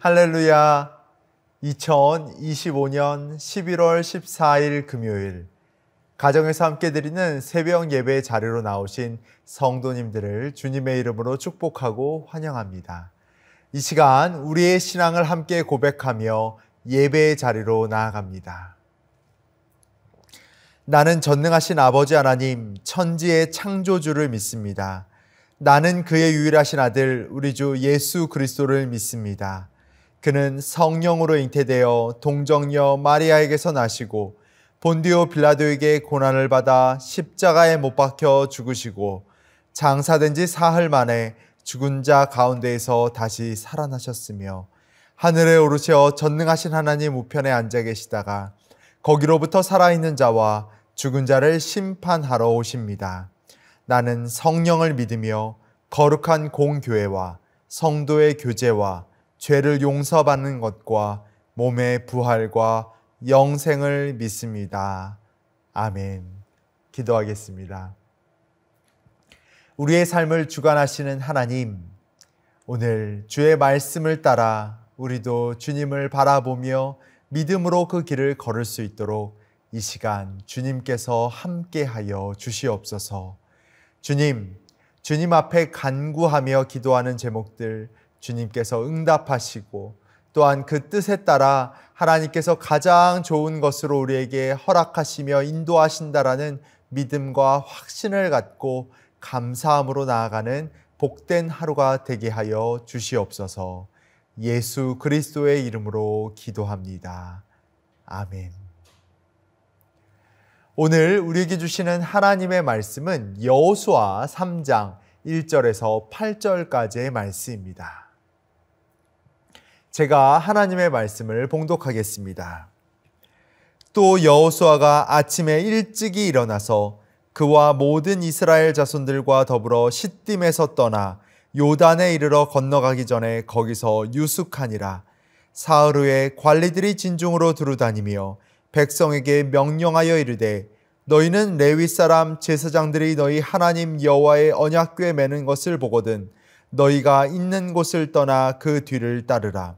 할렐루야. 2025년 11월 14일 금요일 가정에서 함께 드리는 새벽 예배 자리로 나오신 성도님들을 주님의 이름으로 축복하고 환영합니다. 이 시간 우리의 신앙을 함께 고백하며 예배의 자리로 나아갑니다. 나는 전능하신 아버지 하나님, 천지의 창조주를 믿습니다. 나는 그의 유일하신 아들 우리 주 예수 그리스도를 믿습니다. 그는 성령으로 잉태되어 동정녀 마리아에게서 나시고 본디오 빌라도에게 고난을 받아 십자가에 못 박혀 죽으시고 장사된 지 사흘 만에 죽은 자 가운데에서 다시 살아나셨으며 하늘에 오르셔 전능하신 하나님 우편에 앉아 계시다가 거기로부터 살아있는 자와 죽은 자를 심판하러 오십니다. 나는 성령을 믿으며 거룩한 공교회와 성도의 교제와 죄를 용서받는 것과 몸의 부활과 영생을 믿습니다. 아멘. 기도하겠습니다. 우리의 삶을 주관하시는 하나님, 오늘 주의 말씀을 따라 우리도 주님을 바라보며 믿음으로 그 길을 걸을 수 있도록 이 시간 주님께서 함께하여 주시옵소서. 주님 앞에 간구하며 기도하는 제목들 주님께서 응답하시고 또한 그 뜻에 따라 하나님께서 가장 좋은 것으로 우리에게 허락하시며 인도하신다라는 믿음과 확신을 갖고 감사함으로 나아가는 복된 하루가 되게 하여 주시옵소서. 예수 그리스도의 이름으로 기도합니다. 아멘. 오늘 우리에게 주시는 하나님의 말씀은 여호수아 3장 1절에서 8절까지의 말씀입니다. 제가 하나님의 말씀을 봉독하겠습니다. 또 여호수아가 아침에 일찍이 일어나서 그와 모든 이스라엘 자손들과 더불어 시딤에서 떠나 요단에 이르러 건너가기 전에 거기서 유숙하니라. 사흘 후에 관리들이 진중으로 두루다니며 백성에게 명령하여 이르되 너희는 레위 사람 제사장들이 너희 하나님 여호와의 언약궤 매는 것을 보거든 너희가 있는 곳을 떠나 그 뒤를 따르라.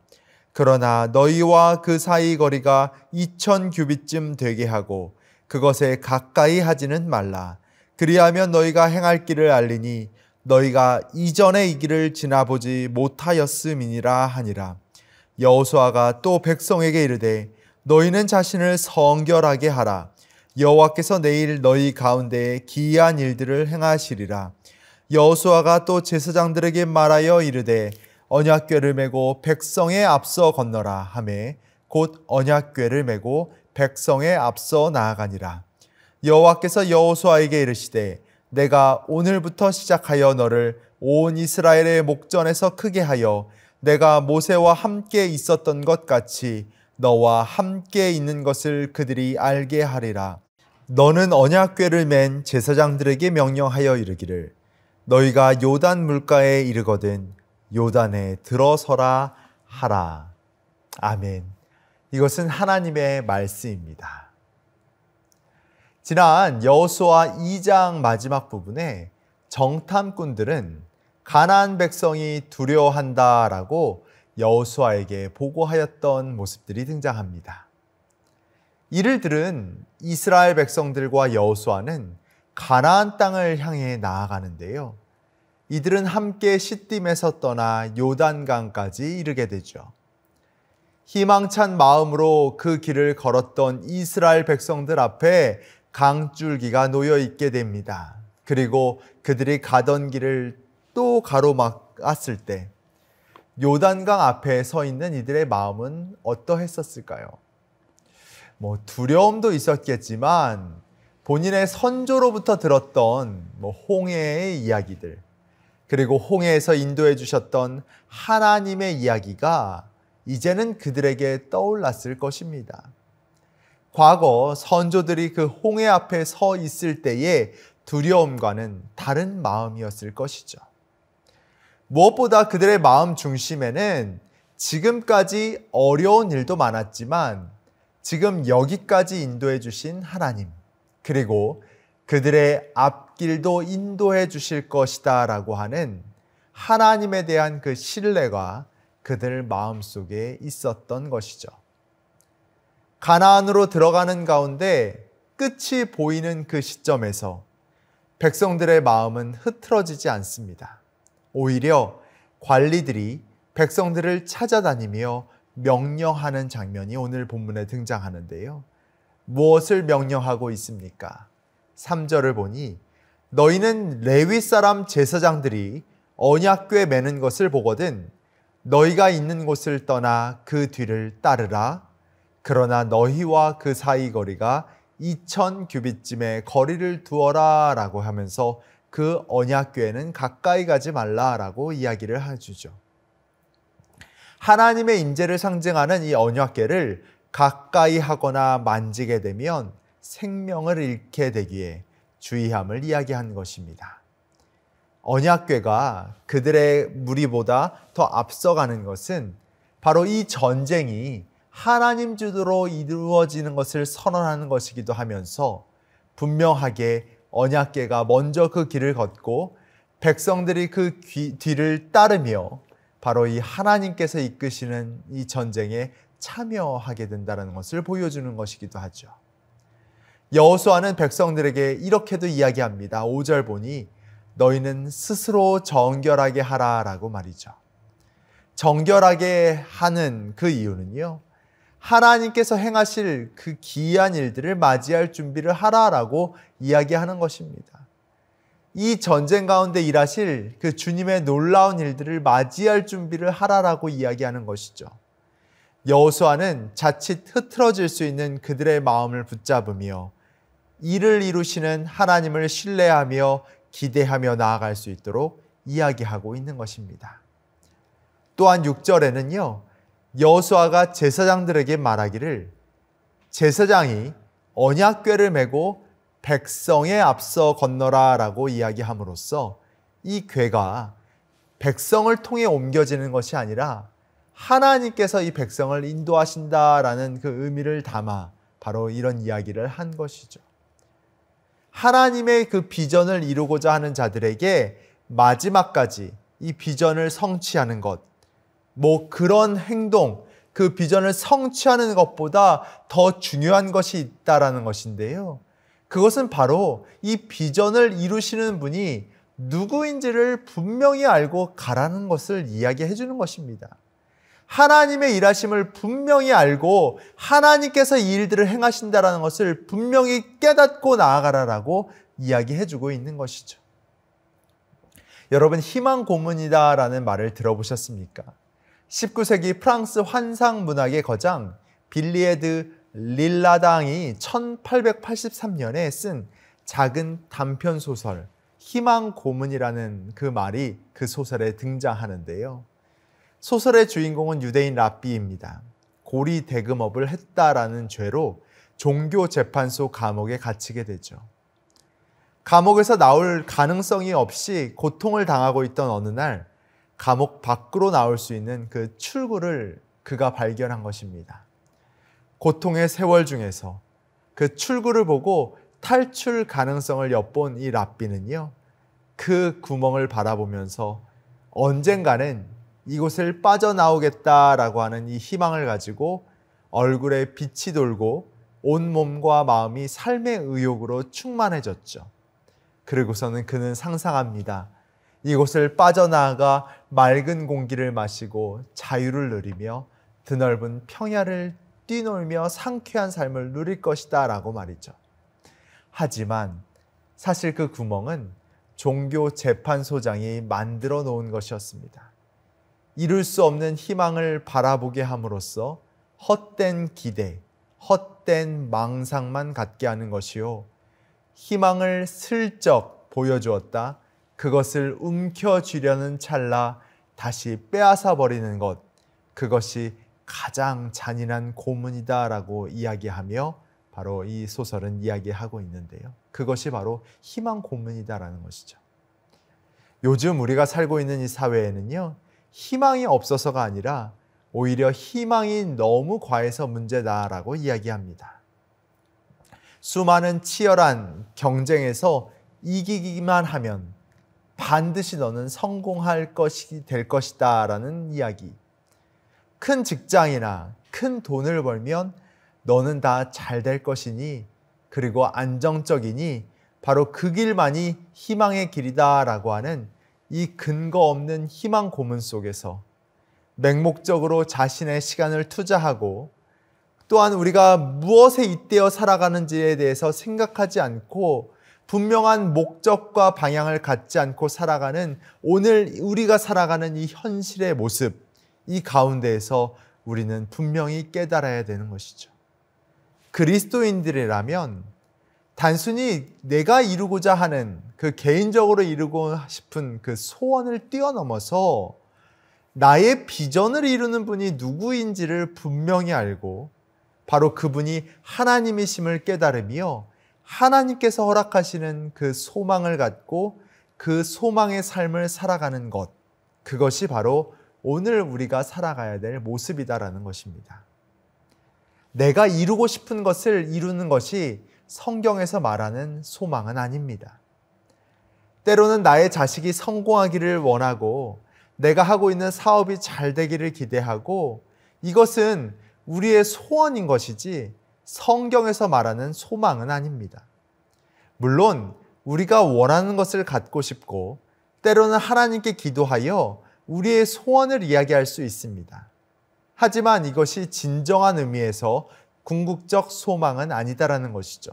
그러나 너희와 그 사이 거리가 2000 규빗쯤 되게 하고 그것에 가까이 하지는 말라. 그리하면 너희가 행할 길을 알리니 너희가 이전에 이 길을 지나보지 못하였음이니라 하니라. 여호수아가 또 백성에게 이르되 너희는 자신을 성결하게 하라. 여호와께서 내일 너희 가운데에 기이한 일들을 행하시리라. 여호수아가 또 제사장들에게 말하여 이르되 언약궤를 메고 백성에 앞서 건너라 하매 곧 언약궤를 메고 백성에 앞서 나아가니라. 여호와께서 여호수아에게 이르시되 내가 오늘부터 시작하여 너를 온 이스라엘의 목전에서 크게 하여 내가 모세와 함께 있었던 것 같이 너와 함께 있는 것을 그들이 알게 하리라. 너는 언약궤를 맨 제사장들에게 명령하여 이르기를 너희가 요단 물가에 이르거든 요단에 들어서라 하라. 아멘. 이것은 하나님의 말씀입니다. 지난 여호수아 2장 마지막 부분에 정탐꾼들은 가나안 백성이 두려워한다라고 여호수아에게 보고하였던 모습들이 등장합니다. 이를 들은 이스라엘 백성들과 여호수아는 가나안 땅을 향해 나아가는데요. 이들은 함께 시딤에서 떠나 요단강까지 이르게 되죠. 희망찬 마음으로 그 길을 걸었던 이스라엘 백성들 앞에 강줄기가 놓여 있게 됩니다. 그리고 그들이 가던 길을 또 가로막았을 때 요단강 앞에 서 있는 이들의 마음은 어떠했었을까요? 두려움도 있었겠지만 본인의 선조로부터 들었던 홍해의 이야기들, 그리고 홍해에서 인도해 주셨던 하나님의 이야기가 이제는 그들에게 떠올랐을 것입니다. 과거 선조들이 그 홍해 앞에 서 있을 때의 두려움과는 다른 마음이었을 것이죠. 무엇보다 그들의 마음 중심에는 지금까지 어려운 일도 많았지만 지금 여기까지 인도해 주신 하나님, 그리고 그들의 앞길도 인도해 주실 것이다 라고 하는 하나님에 대한 그 신뢰가 그들 마음속에 있었던 것이죠. 가나안으로 들어가는 가운데 끝이 보이는 그 시점에서 백성들의 마음은 흐트러지지 않습니다. 오히려 관리들이 백성들을 찾아다니며 명령하는 장면이 오늘 본문에 등장하는데요. 무엇을 명령하고 있습니까? 3절을 보니 너희는 레위 사람 제사장들이 언약궤 매는 것을 보거든 너희가 있는 곳을 떠나 그 뒤를 따르라. 그러나 너희와 그 사이 거리가 2000 규빗쯤의 거리를 두어라 라고 하면서 그 언약궤에는 가까이 가지 말라라고 이야기를 해주죠. 하나님의 임재를 상징하는 이 언약궤를 가까이 하거나 만지게 되면 생명을 잃게 되기에 주의함을 이야기한 것입니다. 언약궤가 그들의 무리보다 더 앞서가는 것은 바로 이 전쟁이 하나님 주도로 이루어지는 것을 선언하는 것이기도 하면서 분명하게 언약궤가 먼저 그 길을 걷고 백성들이 그 뒤를 따르며 바로 이 하나님께서 이끄시는 이 전쟁에 참여하게 된다는 것을 보여주는 것이기도 하죠. 여호수아는 백성들에게 이렇게도 이야기합니다. 5절 보니 너희는 스스로 정결하게 하라라고 말이죠. 정결하게 하는 그 이유는요, 하나님께서 행하실 그 기이한 일들을 맞이할 준비를 하라라고 이야기하는 것입니다. 이 전쟁 가운데 일하실 그 주님의 놀라운 일들을 맞이할 준비를 하라라고 이야기하는 것이죠. 여호수아는 자칫 흐트러질 수 있는 그들의 마음을 붙잡으며 일을 이루시는 하나님을 신뢰하며 기대하며 나아갈 수 있도록 이야기하고 있는 것입니다. 또한 6절에는요, 여호수아가 제사장들에게 말하기를 제사장이 언약궤를 메고 백성에 앞서 건너라 라고 이야기함으로써 이 궤가 백성을 통해 옮겨지는 것이 아니라 하나님께서 이 백성을 인도하신다라는 그 의미를 담아 바로 이런 이야기를 한 것이죠. 하나님의 그 비전을 이루고자 하는 자들에게 마지막까지 이 비전을 성취하는 것, 그런 행동, 그 비전을 성취하는 것보다 더 중요한 것이 있다라는 것인데요. 그것은 바로 이 비전을 이루시는 분이 누구인지를 분명히 알고 가라는 것을 이야기해 주는 것입니다. 하나님의 일하심을 분명히 알고 하나님께서 이 일들을 행하신다라는 것을 분명히 깨닫고 나아가라라고 이야기해 주고 있는 것이죠. 여러분, 희망 고문이다라는 말을 들어보셨습니까? 19세기 프랑스 환상 문학의 거장 빌리에 드 릴라당이 1883년에 쓴 작은 단편 소설 희망 고문이라는 그 말이 그 소설에 등장하는데요. 소설의 주인공은 유대인 랍비입니다. 고리 대금업을 했다라는 죄로 종교재판소 감옥에 갇히게 되죠. 감옥에서 나올 가능성이 없이 고통을 당하고 있던 어느 날 감옥 밖으로 나올 수 있는 그 출구를 그가 발견한 것입니다. 고통의 세월 중에서 그 출구를 보고 탈출 가능성을 엿본 이 랍비는요, 그 구멍을 바라보면서 언젠가는 이곳을 빠져나오겠다라고 하는 이 희망을 가지고 얼굴에 빛이 돌고 온 몸과 마음이 삶의 의욕으로 충만해졌죠. 그리고서는 그는 상상합니다. 이곳을 빠져나가 맑은 공기를 마시고 자유를 누리며 드넓은 평야를 뛰놀며 상쾌한 삶을 누릴 것이다 라고 말이죠. 하지만 사실 그 구멍은 종교재판소장이 만들어 놓은 것이었습니다. 이룰 수 없는 희망을 바라보게 함으로써 헛된 기대, 헛된 망상만 갖게 하는 것이요, 희망을 슬쩍 보여주었다 그것을 움켜쥐려는 찰나 다시 빼앗아 버리는 것, 그것이 가장 잔인한 고문이다라고 이야기하며 바로 이 소설은 이야기하고 있는데요. 그것이 바로 희망 고문이다라는 것이죠. 요즘 우리가 살고 있는 이 사회에는요, 희망이 없어서가 아니라 오히려 희망이 너무 과해서 문제다라고 이야기합니다. 수많은 치열한 경쟁에서 이기기만 하면 반드시 너는 성공할 것이 될 것이다 라는 이야기. 큰 직장이나 큰 돈을 벌면 너는 다 잘 될 것이니 그리고 안정적이니 바로 그 길만이 희망의 길이다라고 하는 이 근거 없는 희망 고문 속에서 맹목적으로 자신의 시간을 투자하고 또한 우리가 무엇에 잇대어 살아가는지에 대해서 생각하지 않고 분명한 목적과 방향을 갖지 않고 살아가는 오늘 우리가 살아가는 이 현실의 모습, 이 가운데에서 우리는 분명히 깨달아야 되는 것이죠. 그리스도인들이라면 단순히 내가 이루고자 하는 그 개인적으로 이루고 싶은 그 소원을 뛰어넘어서 나의 비전을 이루는 분이 누구인지를 분명히 알고 바로 그분이 하나님이심을 깨달으며 하나님께서 허락하시는 그 소망을 갖고 그 소망의 삶을 살아가는 것, 그것이 바로 오늘 우리가 살아가야 될 모습이다라는 것입니다. 내가 이루고 싶은 것을 이루는 것이 성경에서 말하는 소망은 아닙니다. 때로는 나의 자식이 성공하기를 원하고 내가 하고 있는 사업이 잘 되기를 기대하고 이것은 우리의 소원인 것이지 성경에서 말하는 소망은 아닙니다. 물론 우리가 원하는 것을 갖고 싶고 때로는 하나님께 기도하여 우리의 소원을 이야기할 수 있습니다. 하지만 이것이 진정한 의미에서 궁극적 소망은 아니다라는 것이죠.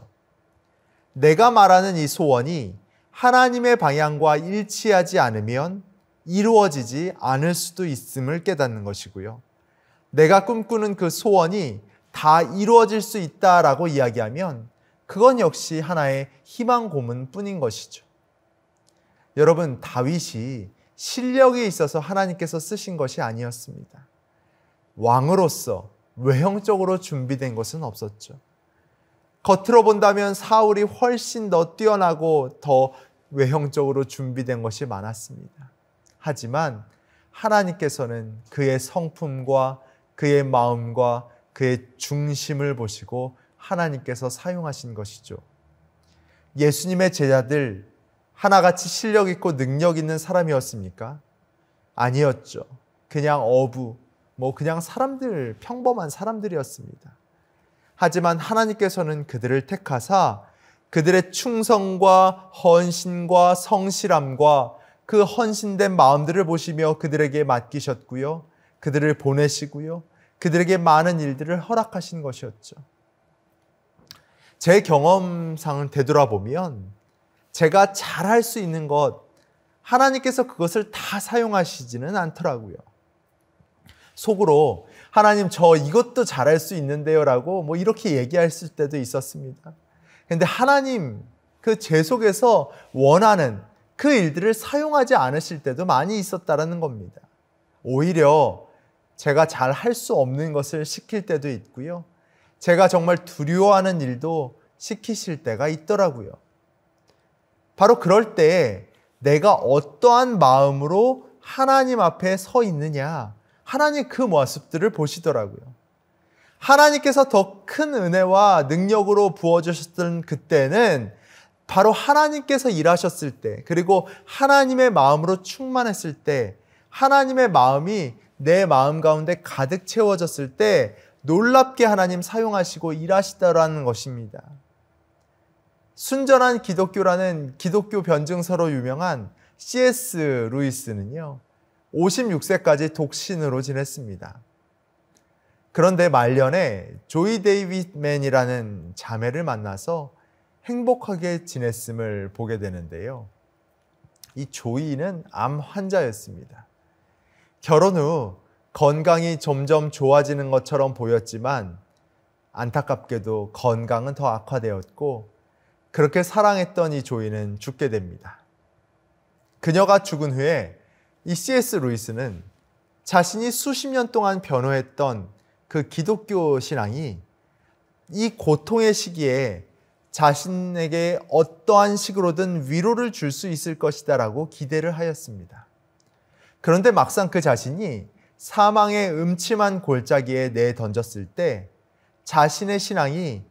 내가 말하는 이 소원이 하나님의 방향과 일치하지 않으면 이루어지지 않을 수도 있음을 깨닫는 것이고요. 내가 꿈꾸는 그 소원이 다 이루어질 수 있다라고 이야기하면 그건 역시 하나의 희망 고문뿐인 것이죠. 여러분, 다윗이 실력에 있어서 하나님께서 쓰신 것이 아니었습니다. 왕으로서 외형적으로 준비된 것은 없었죠. 겉으로 본다면 사울이 훨씬 더 뛰어나고 더 외형적으로 준비된 것이 많았습니다. 하지만 하나님께서는 그의 성품과 그의 마음과 그의 중심을 보시고 하나님께서 사용하신 것이죠. 예수님의 제자들 하나같이 실력 있고 능력 있는 사람이었습니까? 아니었죠. 그냥 그냥 사람들, 평범한 사람들이었습니다. 하지만 하나님께서는 그들을 택하사 그들의 충성과 헌신과 성실함과 그 헌신된 마음들을 보시며 그들에게 맡기셨고요. 그들을 보내시고요. 그들에게 많은 일들을 허락하신 것이었죠. 제 경험상을 되돌아보면 제가 잘할 수 있는 것, 하나님께서 그것을 다 사용하시지는 않더라고요. 속으로 하나님 저 이것도 잘할 수 있는데요 라고 이렇게 얘기했을 때도 있었습니다. 그런데 하나님 그 제 속에서 원하는 그 일들을 사용하지 않으실 때도 많이 있었다라는 겁니다. 오히려 제가 잘 할 수 없는 것을 시킬 때도 있고요. 제가 정말 두려워하는 일도 시키실 때가 있더라고요. 바로 그럴 때 내가 어떠한 마음으로 하나님 앞에 서 있느냐, 하나님 그 모습들을 보시더라고요. 하나님께서 더 큰 은혜와 능력으로 부어주셨던 그때는 바로 하나님께서 일하셨을 때, 그리고 하나님의 마음으로 충만했을 때, 하나님의 마음이 내 마음 가운데 가득 채워졌을 때 놀랍게 하나님 사용하시고 일하시더라는 것입니다. 순전한 기독교라는 기독교 변증서로 유명한 C.S. 루이스는요, 56세까지 독신으로 지냈습니다. 그런데 말년에 조이 데이빗맨이라는 자매를 만나서 행복하게 지냈음을 보게 되는데요. 이 조이는 암 환자였습니다. 결혼 후 건강이 점점 좋아지는 것처럼 보였지만 안타깝게도 건강은 더 악화되었고 그렇게 사랑했던 이 조이는 죽게 됩니다. 그녀가 죽은 후에 이 C.S. 루이스는 자신이 수십 년 동안 변호했던 그 기독교 신앙이 이 고통의 시기에 자신에게 어떠한 식으로든 위로를 줄 수 있을 것이다 라고 기대를 하였습니다. 그런데 막상 그 자신이 사망의 음침한 골짜기에 내던졌을 때 자신의 신앙이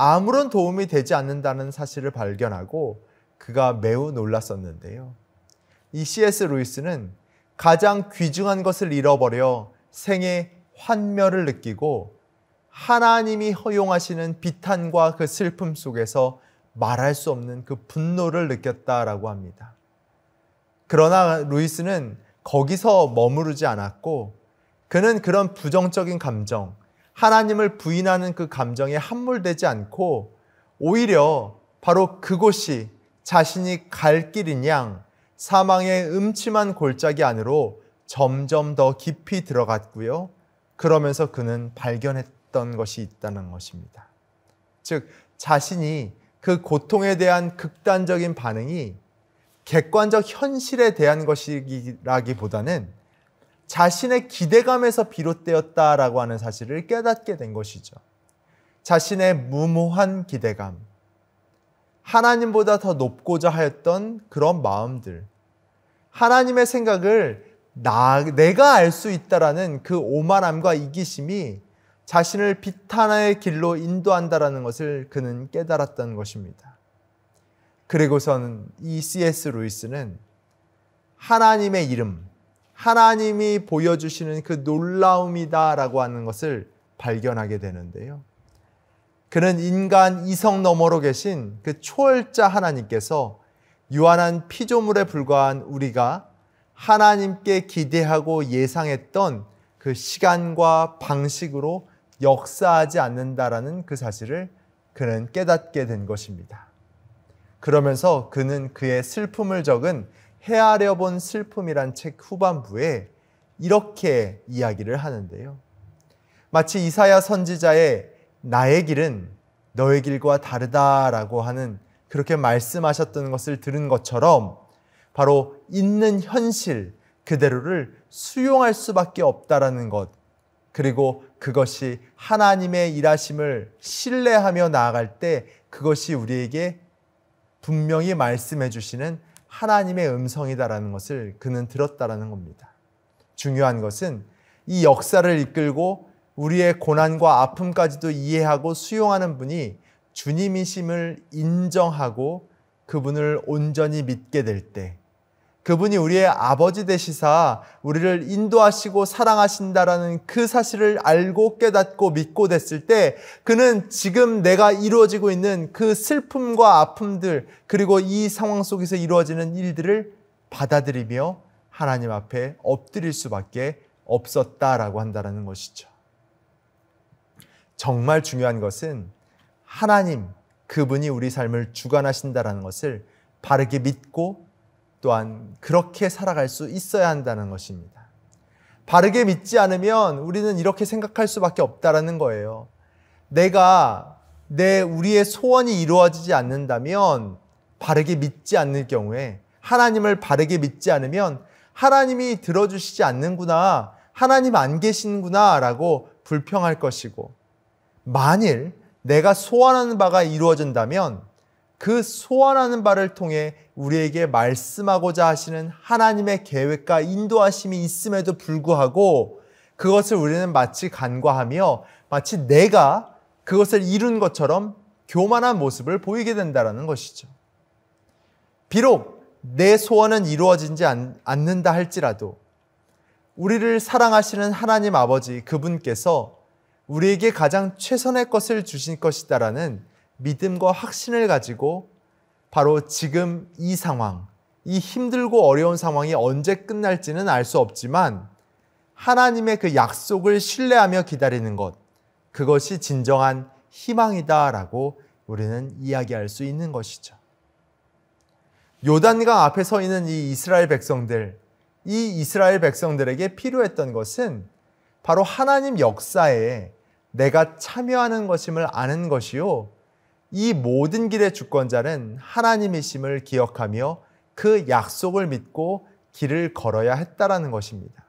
아무런 도움이 되지 않는다는 사실을 발견하고 그가 매우 놀랐었는데요. 이 C.S. 루이스는 가장 귀중한 것을 잃어버려 생애 환멸을 느끼고 하나님이 허용하시는 비탄과 그 슬픔 속에서 말할 수 없는 그 분노를 느꼈다라고 합니다. 그러나 루이스는 거기서 머무르지 않았고 그는 그런 부정적인 감정, 하나님을 부인하는 그 감정에 함몰되지 않고 오히려 바로 그곳이 자신이 갈 길인 양 사망의 음침한 골짜기 안으로 점점 더 깊이 들어갔고요. 그러면서 그는 발견했던 것이 있다는 것입니다. 즉 자신이 그 고통에 대한 극단적인 반응이 객관적 현실에 대한 것이라기보다는 자신의 기대감에서 비롯되었다라고 하는 사실을 깨닫게 된 것이죠. 자신의 무모한 기대감, 하나님보다 더 높고자 하였던 그런 마음들, 하나님의 생각을 내가 알 수 있다라는 그 오만함과 이기심이 자신을 비탄의 길로 인도한다라는 것을 그는 깨달았던 것입니다. 그리고서는 이 C.S. 루이스는 하나님의 이름, 하나님이 보여주시는 그 놀라움이다라고 하는 것을 발견하게 되는데요. 그는 인간 이성 너머로 계신 그 초월자 하나님께서 유한한 피조물에 불과한 우리가 하나님께 기대하고 예상했던 그 시간과 방식으로 역사하지 않는다라는 그 사실을 그는 깨닫게 된 것입니다. 그러면서 그는 그의 슬픔을 적은 헤아려 본 슬픔이란 책 후반부에 이렇게 이야기를 하는데요. 마치 이사야 선지자의 나의 길은 너의 길과 다르다라고 하는 그렇게 말씀하셨던 것을 들은 것처럼 바로 있는 현실 그대로를 수용할 수밖에 없다라는 것, 그리고 그것이 하나님의 일하심을 신뢰하며 나아갈 때 그것이 우리에게 분명히 말씀해 주시는 하나님의 음성이다라는 것을 그는 들었다라는 겁니다. 중요한 것은 이 역사를 이끌고 우리의 고난과 아픔까지도 이해하고 수용하는 분이 주님이심을 인정하고 그분을 온전히 믿게 될 때, 그분이 우리의 아버지 되시사 우리를 인도하시고 사랑하신다라는 그 사실을 알고 깨닫고 믿고 됐을 때 그는 지금 내가 이루어지고 있는 그 슬픔과 아픔들, 그리고 이 상황 속에서 이루어지는 일들을 받아들이며 하나님 앞에 엎드릴 수밖에 없었다라고 한다는 것이죠. 정말 중요한 것은 하나님, 그분이 우리 삶을 주관하신다는 것을 바르게 믿고 또한 그렇게 살아갈 수 있어야 한다는 것입니다. 바르게 믿지 않으면 우리는 이렇게 생각할 수밖에 없다는 거예요. 우리의 소원이 이루어지지 않는다면, 바르게 믿지 않는 경우에, 하나님을 바르게 믿지 않으면 하나님이 들어주시지 않는구나, 하나님 안 계시는구나 라고 불평할 것이고, 만일 내가 소원하는 바가 이루어진다면 그 소원하는 바를 통해 우리에게 말씀하고자 하시는 하나님의 계획과 인도하심이 있음에도 불구하고 그것을 우리는 마치 간과하며 마치 내가 그것을 이룬 것처럼 교만한 모습을 보이게 된다는 것이죠. 비록 내 소원은 이루어지지 않는다 할지라도 우리를 사랑하시는 하나님 아버지 그분께서 우리에게 가장 최선의 것을 주실 것이다라는 믿음과 확신을 가지고 바로 지금 이 상황, 이 힘들고 어려운 상황이 언제 끝날지는 알 수 없지만 하나님의 그 약속을 신뢰하며 기다리는 것, 그것이 진정한 희망이다라고 우리는 이야기할 수 있는 것이죠. 요단강 앞에 서 있는 이 이스라엘 백성들에게 필요했던 것은 바로 하나님 역사에 내가 참여하는 것임을 아는 것이요, 이 모든 길의 주권자는 하나님이심을 기억하며 그 약속을 믿고 길을 걸어야 했다라는 것입니다.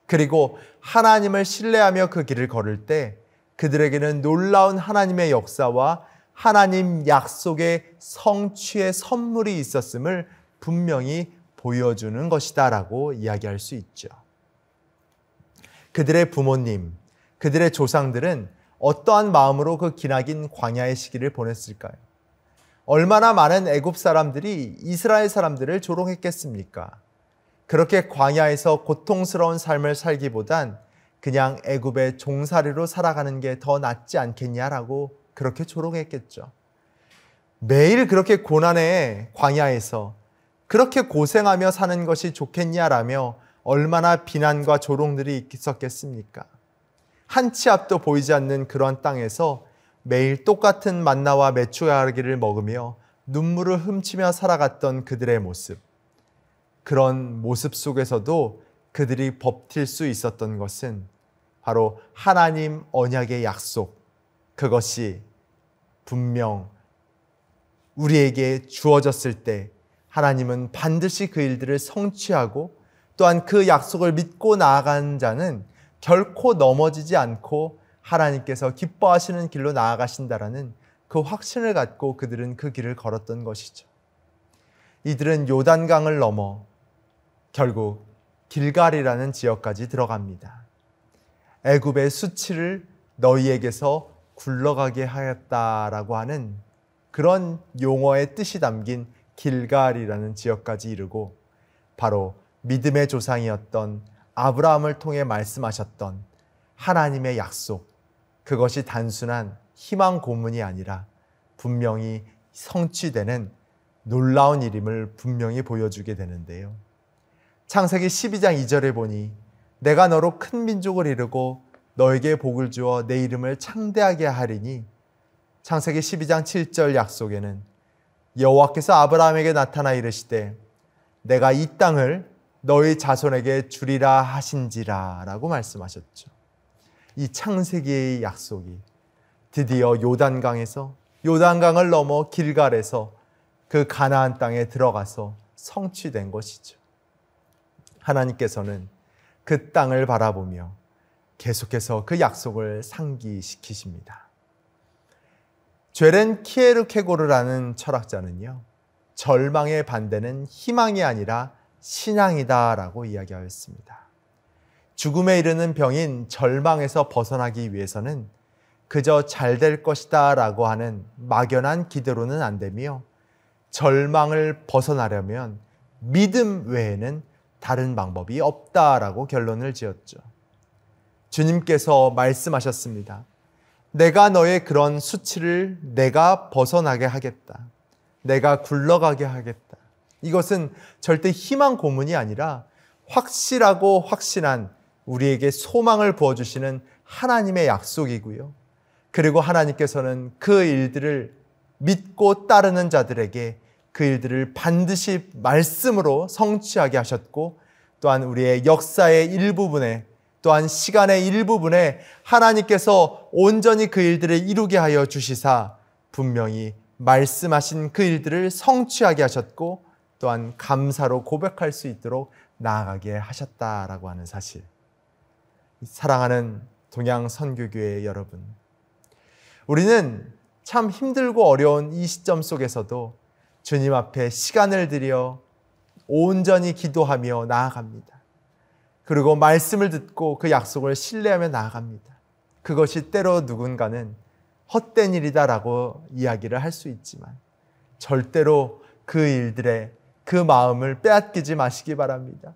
그리고 하나님을 신뢰하며 그 길을 걸을 때 그들에게는 놀라운 하나님의 역사와 하나님 약속의 성취의 선물이 있었음을 분명히 보여주는 것이다 라고 이야기할 수 있죠. 그들의 부모님, 그들의 조상들은 어떠한 마음으로 그 기나긴 광야의 시기를 보냈을까요? 얼마나 많은 애굽 사람들이 이스라엘 사람들을 조롱했겠습니까? 그렇게 광야에서 고통스러운 삶을 살기보단 그냥 애굽의 종살이로 살아가는 게 더 낫지 않겠냐라고 그렇게 조롱했겠죠. 매일 그렇게 고난의 광야에서 그렇게 고생하며 사는 것이 좋겠냐라며 얼마나 비난과 조롱들이 있었겠습니까? 한 치 앞도 보이지 않는 그런 땅에서 매일 똑같은 만나와 메추라기를 먹으며 눈물을 훔치며 살아갔던 그들의 모습. 그런 모습 속에서도 그들이 버틸 수 있었던 것은 바로 하나님 언약의 약속, 그것이 분명 우리에게 주어졌을 때 하나님은 반드시 그 일들을 성취하고 또한 그 약속을 믿고 나아간 자는 결코 넘어지지 않고 하나님께서 기뻐하시는 길로 나아가신다라는 그 확신을 갖고 그들은 그 길을 걸었던 것이죠. 이들은 요단강을 넘어 결국 길갈이라는 지역까지 들어갑니다. 애굽의 수치를 너희에게서 굴러가게 하였다라고 하는 그런 용어의 뜻이 담긴 길갈이라는 지역까지 이르고 바로 믿음의 조상이었던 아브라함을 통해 말씀하셨던 하나님의 약속, 그것이 단순한 희망 고문이 아니라 분명히 성취되는 놀라운 일임을 분명히 보여주게 되는데요. 창세기 12장 2절에 보니 내가 너로 큰 민족을 이루고 너에게 복을 주어 내 이름을 창대하게 하리니, 창세기 12장 7절 약속에는 여호와께서 아브라함에게 나타나 이르시되 내가 이 땅을 너희 자손에게 주리라 하신지라 라고 말씀하셨죠. 이 창세기의 약속이 드디어 요단강을 넘어 길갈에서 그 가나안 땅에 들어가서 성취된 것이죠. 하나님께서는 그 땅을 바라보며 계속해서 그 약속을 상기시키십니다. 죄렌 키에르케고르라는 철학자는요, 절망의 반대는 희망이 아니라 신앙이다 라고 이야기하였습니다. 죽음에 이르는 병인 절망에서 벗어나기 위해서는 그저 잘 될 것이다 라고 하는 막연한 기대로는 안 되며, 절망을 벗어나려면 믿음 외에는 다른 방법이 없다라고 결론을 지었죠. 주님께서 말씀하셨습니다. 내가 너의 그런 수치를 내가 벗어나게 하겠다. 내가 굴러가게 하겠다. 이것은 절대 희망 고문이 아니라 확실하고 확신한 우리에게 소망을 부어주시는 하나님의 약속이고요. 그리고 하나님께서는 그 일들을 믿고 따르는 자들에게 그 일들을 반드시 말씀으로 성취하게 하셨고, 또한 우리의 역사의 일부분에, 또한 시간의 일부분에 하나님께서 온전히 그 일들을 이루게 하여 주시사 분명히 말씀하신 그 일들을 성취하게 하셨고, 또한 감사로 고백할 수 있도록 나아가게 하셨다라고 하는 사실. 사랑하는 동양 선교교회 여러분, 우리는 참 힘들고 어려운 이 시점 속에서도 주님 앞에 시간을 들여 온전히 기도하며 나아갑니다. 그리고 말씀을 듣고 그 약속을 신뢰하며 나아갑니다. 그것이 때로 누군가는 헛된 일이다라고 이야기를 할 수 있지만 절대로 그 일들의 그 마음을 빼앗기지 마시기 바랍니다.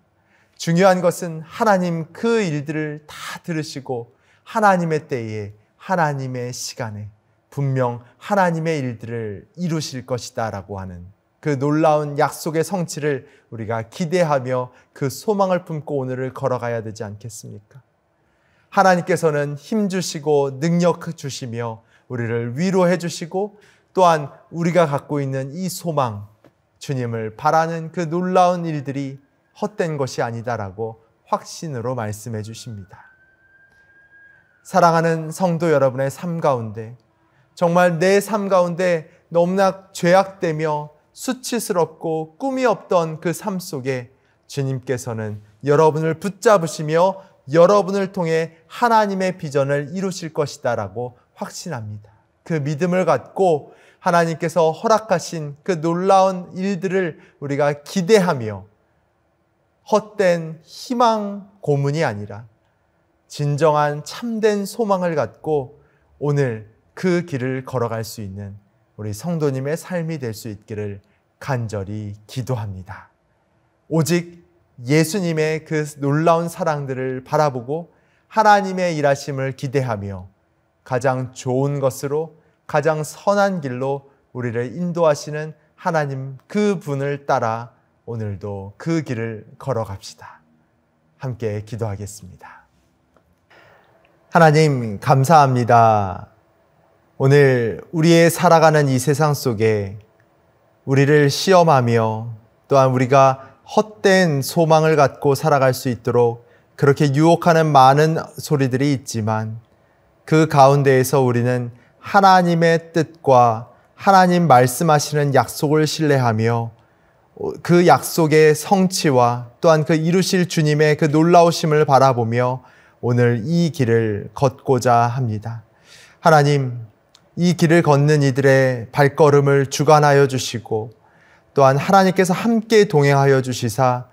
중요한 것은 하나님 그 일들을 다 들으시고 하나님의 때에, 하나님의 시간에 분명 하나님의 일들을 이루실 것이다 라고 하는 그 놀라운 약속의 성취를 우리가 기대하며 그 소망을 품고 오늘을 걸어가야 되지 않겠습니까? 하나님께서는 힘 주시고 능력 주시며 우리를 위로해 주시고, 또한 우리가 갖고 있는 이 소망, 주님을 바라는 그 놀라운 일들이 헛된 것이 아니다라고 확신으로 말씀해 주십니다. 사랑하는 성도 여러분의 삶 가운데, 정말 내 삶 가운데 너무나 죄악되며 수치스럽고 꿈이 없던 그 삶 속에 주님께서는 여러분을 붙잡으시며 여러분을 통해 하나님의 비전을 이루실 것이다 라고 확신합니다. 그 믿음을 갖고 하나님께서 허락하신 그 놀라운 일들을 우리가 기대하며 헛된 희망 고문이 아니라 진정한 참된 소망을 갖고 오늘 그 길을 걸어갈 수 있는 우리 성도님의 삶이 될 수 있기를 간절히 기도합니다. 오직 예수님의 그 놀라운 사랑들을 바라보고 하나님의 일하심을 기대하며 가장 좋은 것으로 가장 선한 길로 우리를 인도하시는 하나님 그 분을 따라 오늘도 그 길을 걸어갑시다. 함께 기도하겠습니다. 하나님 감사합니다. 오늘 우리의 살아가는 이 세상 속에 우리를 시험하며 또한 우리가 헛된 소망을 갖고 살아갈 수 있도록 그렇게 유혹하는 많은 소리들이 있지만 그 가운데에서 우리는 하나님의 뜻과 하나님 말씀하시는 약속을 신뢰하며 그 약속의 성취와 또한 그 이루실 주님의 그 놀라우심을 바라보며 오늘 이 길을 걷고자 합니다. 하나님, 이 길을 걷는 이들의 발걸음을 주관하여 주시고 또한 하나님께서 함께 동행하여 주시사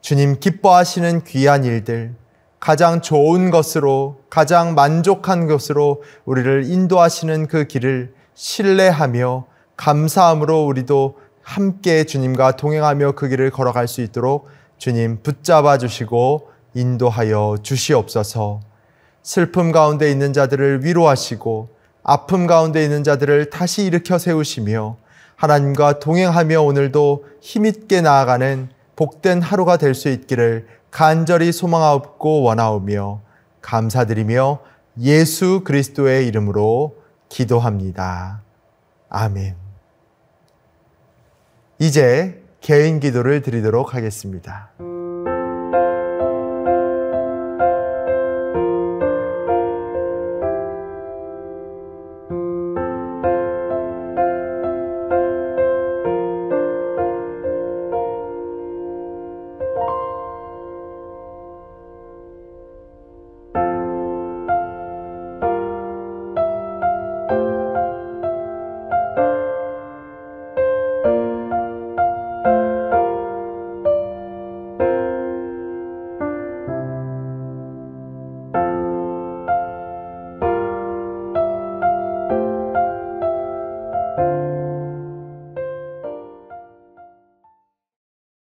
주님 기뻐하시는 귀한 일들, 가장 좋은 것으로 가장 만족한 것으로 우리를 인도하시는 그 길을 신뢰하며 감사함으로 우리도 함께 주님과 동행하며 그 길을 걸어갈 수 있도록 주님 붙잡아 주시고 인도하여 주시옵소서. 슬픔 가운데 있는 자들을 위로하시고 아픔 가운데 있는 자들을 다시 일으켜 세우시며 하나님과 동행하며 오늘도 힘있게 나아가는 복된 하루가 될 수 있기를 간절히 소망하옵고 원하오며 감사드리며 예수 그리스도의 이름으로 기도합니다. 아멘. 이제 개인 기도를 드리도록 하겠습니다.